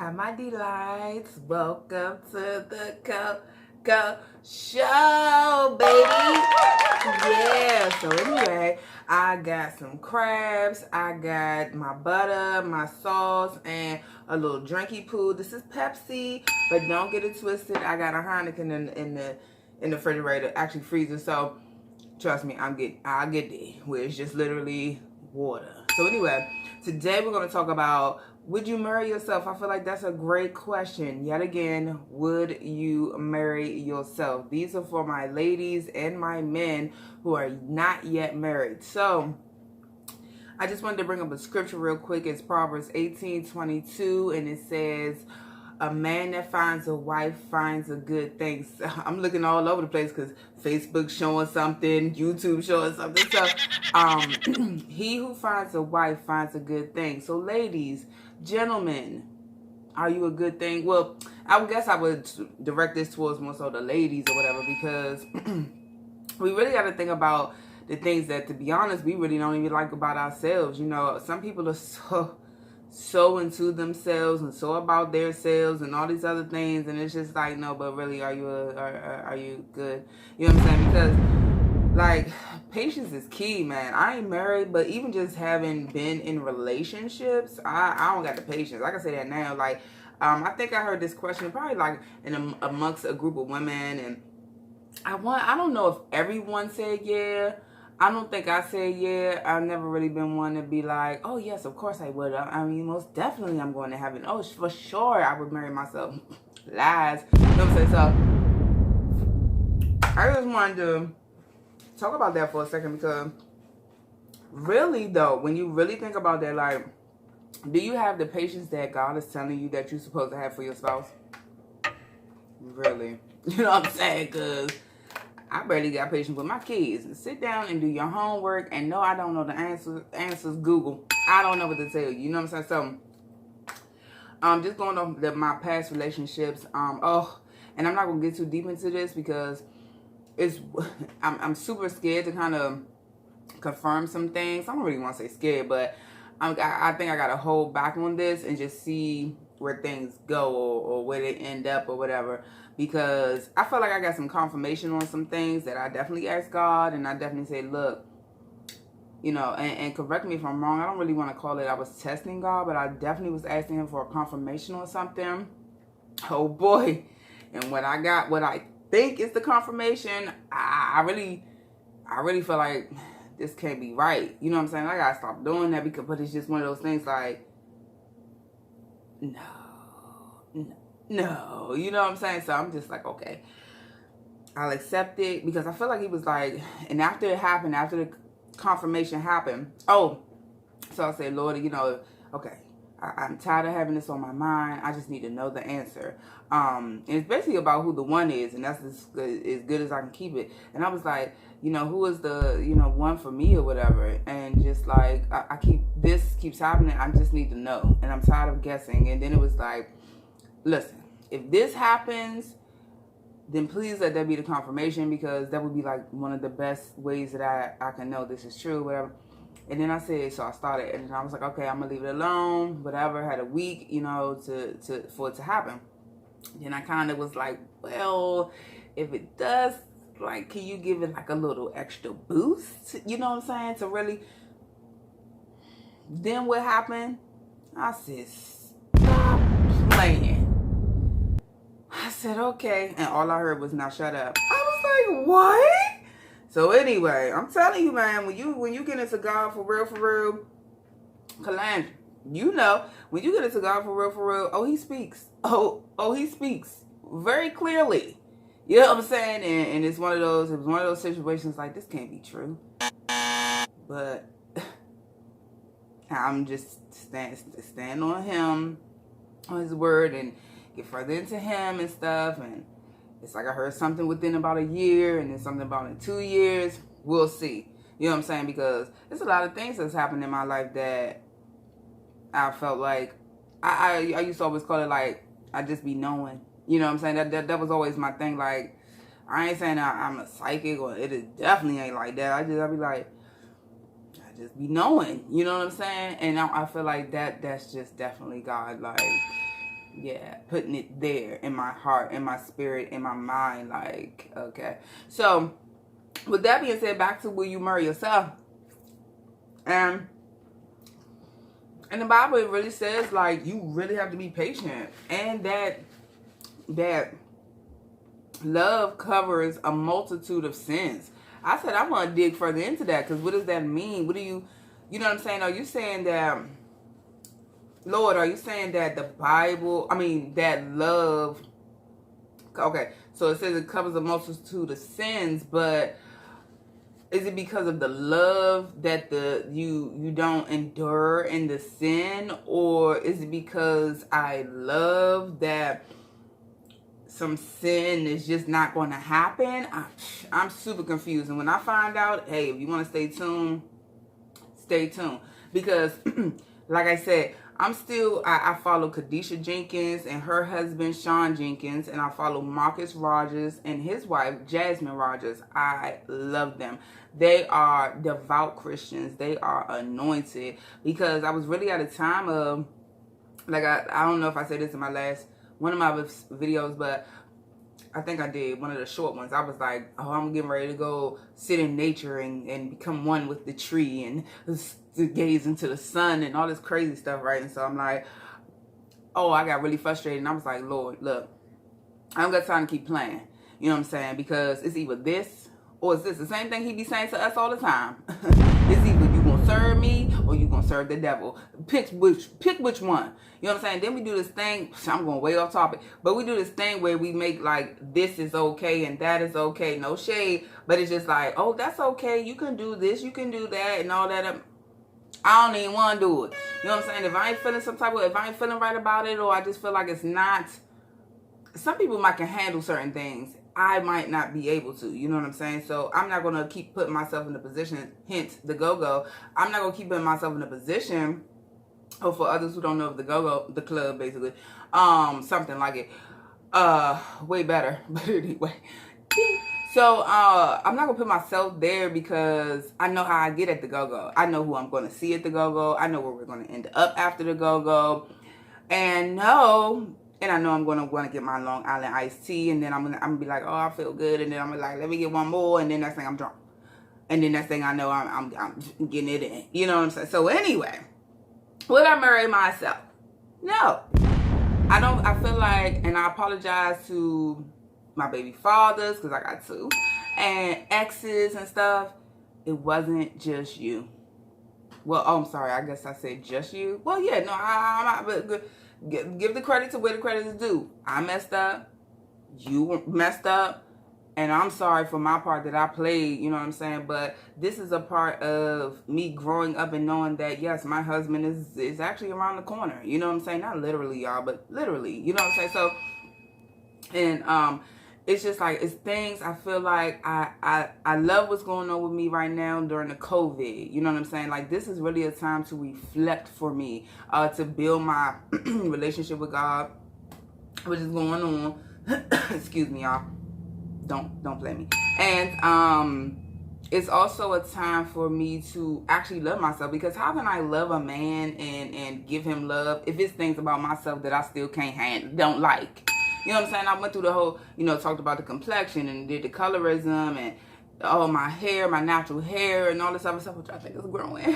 Hi, my delights. Welcome to the Coco Show, baby. Yeah, so anyway, I got some crabs. I got my butter, my sauce, and a little drinky poo. This is Pepsi, but don't get it twisted. I got a Heineken in the refrigerator, actually freezer. So trust me, I'll get there, where it's just literally water. So anyway, today we're going to talk about, would you marry yourself? I feel like that's a great question. Yet again, would you marry yourself? These are for my ladies and my men who are not yet married. So I just wanted to bring up a scripture real quick. It's Proverbs 18:22, and it says, a man that finds a wife finds a good thing. So I'm looking all over the place because Facebook showing something, YouTube showing something. So he who finds a wife finds a good thing. So ladies, gentlemen, are you a good thing? Well, I guess I would direct this towards more so the ladies or whatever, because we really got to think about the things that, to be honest, we really don't even like about ourselves. You know, some people are so into themselves and so about their selves and all these other things, and it's just like, no, but really, are you good? You know what I'm saying? Because like, patience is key, man. I ain't married, but even just having been in relationships, I don't got the patience. I can say that now. Like, I think I heard this question probably like amongst a group of women, and I don't know if everyone said yeah. I don't think I said yeah. I've never really been one to be like, oh yes, of course I would. I mean, most definitely I'm going to heaven. Oh, for sure I would marry myself. Lies. You know what I'm saying? So I just wanted to talk about that for a second, because really though, when you really think about that, like, do you have the patience that God is telling you that you're supposed to have for your spouse? Really? You know what I'm saying? Because I barely got patience with my kids. Sit down and do your homework. And no, I don't know the answers. Google. I don't know what to tell you. You know what I'm saying? So, just going off my past relationships. And I'm not gonna get too deep into this because I'm super scared to kind of confirm some things. I don't really want to say scared, but I think I gotta hold back on this and just see where things go or where they end up or whatever, because I feel like I got some confirmation on some things that I definitely asked God, and I definitely said, look, you know, and correct me if I'm wrong, I don't really want to call it I was testing God, but I definitely was asking him for a confirmation on something. Oh boy. And when I got what I think is the confirmation, I really feel like this can't be right. You know what I'm saying? I gotta stop doing that, because, but it's just one of those things like, no, you know what I'm saying? So I'm just like, okay, I'll accept it, because I feel like he was like, and after it happened, after the confirmation happened, so I said, Lord, you know, okay, I'm tired of having this on my mind. I just need to know the answer. And it's basically about who the one is, and that's as good as I can keep it. And I was like, you know, who is the, you know, one for me or whatever. And just like, this keeps happening. I just need to know. And I'm tired of guessing. And then it was like, listen, if this happens, then please let that be the confirmation, because that would be like one of the best ways that I can know this is true, whatever. And then I said, so I started, and I was like, okay, I'm gonna leave it alone, whatever. Had a week, you know, for it to happen. Then I kind of was like, well, if it does, like, can you give it like a little extra boost? You know what I'm saying? To really. Then what happened? I said, stop playing. I said, okay, and all I heard was, now shut up. I was like, what? So anyway, I'm telling you, man, when you get into God for real, Calandra, you know, when you get into God for real, oh, he speaks. Oh, he speaks very clearly. You know what I'm saying? And it was one of those situations like, this can't be true. But I'm just stand on him, on his word, and get further into him and stuff. And it's like I heard something within about a year, and then something about in 2 years. We'll see. You know what I'm saying? Because there's a lot of things that's happened in my life that I felt like I used to always call it like, I just be knowing. You know what I'm saying? That was always my thing. Like, I ain't saying I'm a psychic, or it definitely ain't like that. I be like, I just be knowing. You know what I'm saying? And I feel like that's just definitely God. Like, Yeah, putting it there in my heart, in my spirit, in my mind. Like, okay. So, with that being said, back to will you marry yourself? And in the Bible, it really says, like, you really have to be patient. And that love covers a multitude of sins. I said I want to dig further into that, because what does that mean? What do you know what I'm saying? Are you saying that, Lord, are you saying that the Bible, that love, okay, so it says it covers a multitude of sins, but is it because of the love that you don't endure in the sin, or is it because I love that some sin is just not going to happen? I'm super confused. And when I find out, hey, if you want to stay tuned, because like I said, I follow Kadisha Jenkins and her husband Sean Jenkins, and I follow Marcus Rogers and his wife Jasmine Rogers. I love them. They are devout Christians. They are anointed, because I was really at a time of, like, I don't know if I said this in my last one of my videos, but I think I did one of the short ones. I was like, oh, I'm getting ready to go sit in nature and become one with the tree and to gaze into the sun and all this crazy stuff, right? And so I'm like, oh, I got really frustrated, and I was like, Lord, look, I don't got time to keep playing. You know what I'm saying? Because it's either this or it's this. The same thing he be saying to us all the time. It's either you gonna serve me or you gonna serve the devil. Pick which one. You know what I'm saying? Then we do this thing. I'm going way off topic, but we do this thing where we make like this is okay and that is okay. No shade, but it's just like, oh, that's okay. You can do this, you can do that, and all that. I don't even want to do it. You know what I'm saying? If I ain't feeling if I ain't feeling right about it, or I just feel like it's not. Some people might can handle certain things. I might not be able to, you know what I'm saying? So I'm not going to keep putting myself in a position, hence the go-go. I'm not going to keep putting myself in a position, or for others who don't know of the go-go, the club basically, something like it, way better, but anyway. So I'm not going to put myself there, because I know how I get at the go-go. I know who I'm going to see at the go-go. I know where we're going to end up after the go-go. And I know I'm gonna want to get my Long Island iced tea, and then I'm gonna be like, oh, I feel good, and then I'm gonna like, let me get one more, and then next thing I'm drunk, and then next thing I know I'm getting it in. You know what I'm saying? So anyway, would I marry myself? No, I don't. I feel like, and I apologize to my baby fathers, because I got two, and exes and stuff. It wasn't just you. Well, oh, I'm sorry. I guess I said just you. Well, yeah, no, I'm not. Give the credit to where the credit is due. I messed up. You messed up. And I'm sorry for my part that I played, you know what I'm saying? But this is a part of me growing up and knowing that, yes, my husband is actually around the corner. You know what I'm saying? Not literally, y'all, but literally. You know what I'm saying? So, and it's just like, it's things I feel like I love what's going on with me right now during the COVID. You know what I'm saying? Like, this is really a time to reflect for me, to build my relationship with God, which is going on. Excuse me, y'all. Don't play me. And it's also a time for me to actually love myself, because how can I love a man and give him love if it's things about myself that I still can't handle, don't like? You know what I'm saying? I went through the whole, talked about the complexion and did the colorism and all my hair, my natural hair and all this other stuff, which I think is growing.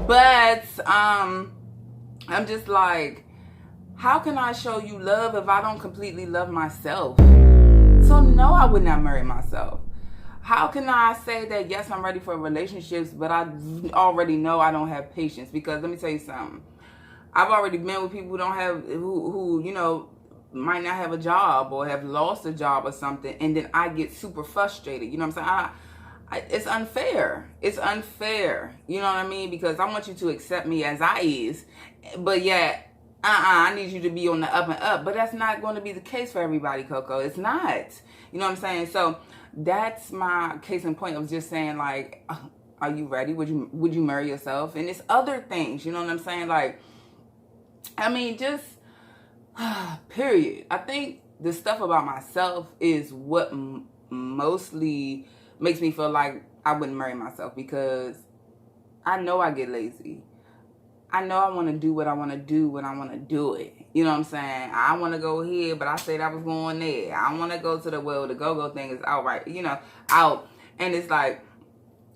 But I'm just like, how can I show you love if I don't completely love myself? So no, I would not marry myself. How can I say that, yes, I'm ready for relationships, but I already know I don't have patience? Because let me tell you something. I've already been with people who don't have, who might not have a job or have lost a job or something, and then I get super frustrated. You know what I'm saying? It's unfair. It's unfair. You know what I mean? Because I want you to accept me as I is, but yet, I need you to be on the up and up. But that's not going to be the case for everybody, Coco. It's not. You know what I'm saying? So that's my case in point. I was just saying, like, are you ready? Would you marry yourself? And it's other things. You know what I'm saying? Like, just period. I think the stuff about myself is what mostly makes me feel like I wouldn't marry myself, because I know I get lazy. I know I want to do what I want to do when I want to do it. You know what I'm saying? I want to go here, but I said I was going there. I want to go to the go-go thing is out right, out. And it's like,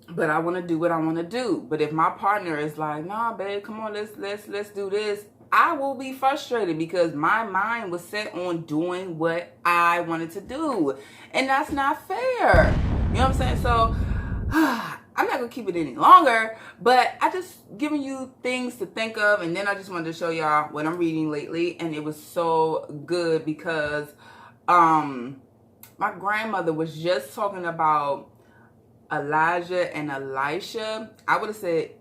but I want to do what I want to do. But if my partner is like, nah, babe, come on, let's do this, I will be frustrated because my mind was set on doing what I wanted to do. And that's not fair. You know what I'm saying? So I'm not going to keep it any longer, but I just giving you things to think of. And then I just wanted to show y'all what I'm reading lately. And it was so good because my grandmother was just talking about Elijah and Elisha. I would have said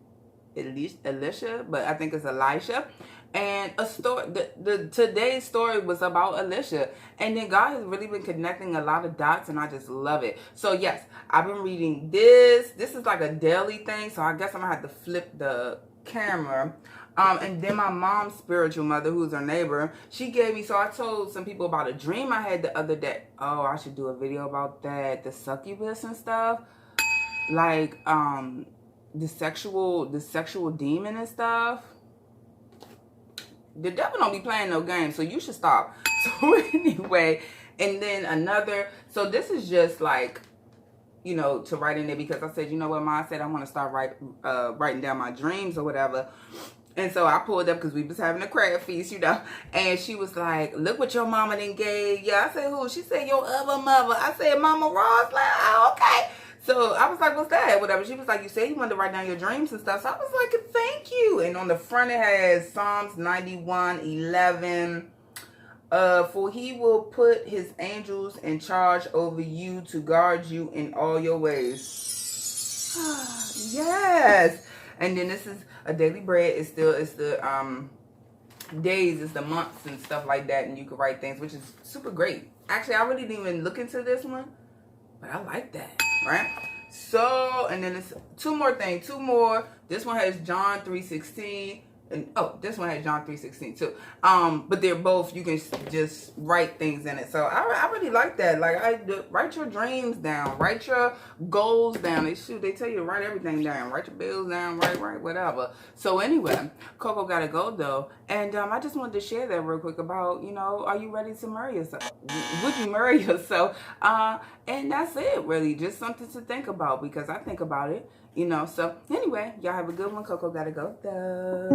Elisha, but I think it's Elisha. And a story, the today's story was about Elisha. And then God has really been connecting a lot of dots, and I just love it. So yes, I've been reading this. This is like a daily thing, so I guess I'm gonna have to flip the camera. And then my mom's spiritual mother, who's her neighbor, she gave me, so I told some people about a dream I had the other day. Oh, I should do a video about that, the succubus and stuff. Like, the sexual demon and stuff. The devil don't be playing no games, so you should stop. So anyway, and then another, so this is just like, to write in there because I said, you know what, Ma, I said I want to start writing down my dreams or whatever. And so I pulled up because we was having a crab feast, and she was like, look what your mama done gave. Yeah, I said, who? She said, your other mother. I said, Mama Ross. Like, oh, okay. So I was like, what's that? Whatever. She was like, you said you wanted to write down your dreams and stuff. So I was like, thank you. And on the front it has Psalms 91:11. For he will put his angels in charge over you to guard you in all your ways. Yes. And then this is a daily bread. It's the days, it's the months and stuff like that. And you can write things, which is super great. Actually, I really didn't even look into this one, but I like that. Right? So, and then it's two more. This one has John 3:16. And this one has John 3:16 too. But they're both, you can just write things in it. So I really like that. Like, write your dreams down, write your goals down. They tell you to write everything down, write your bills down, write whatever. So anyway, Coco gotta go though, and I just wanted to share that real quick about, are you ready to marry yourself? Would you marry yourself? And that's it, really, just something to think about because I think about it. So anyway, y'all have a good one. Coco gotta go though.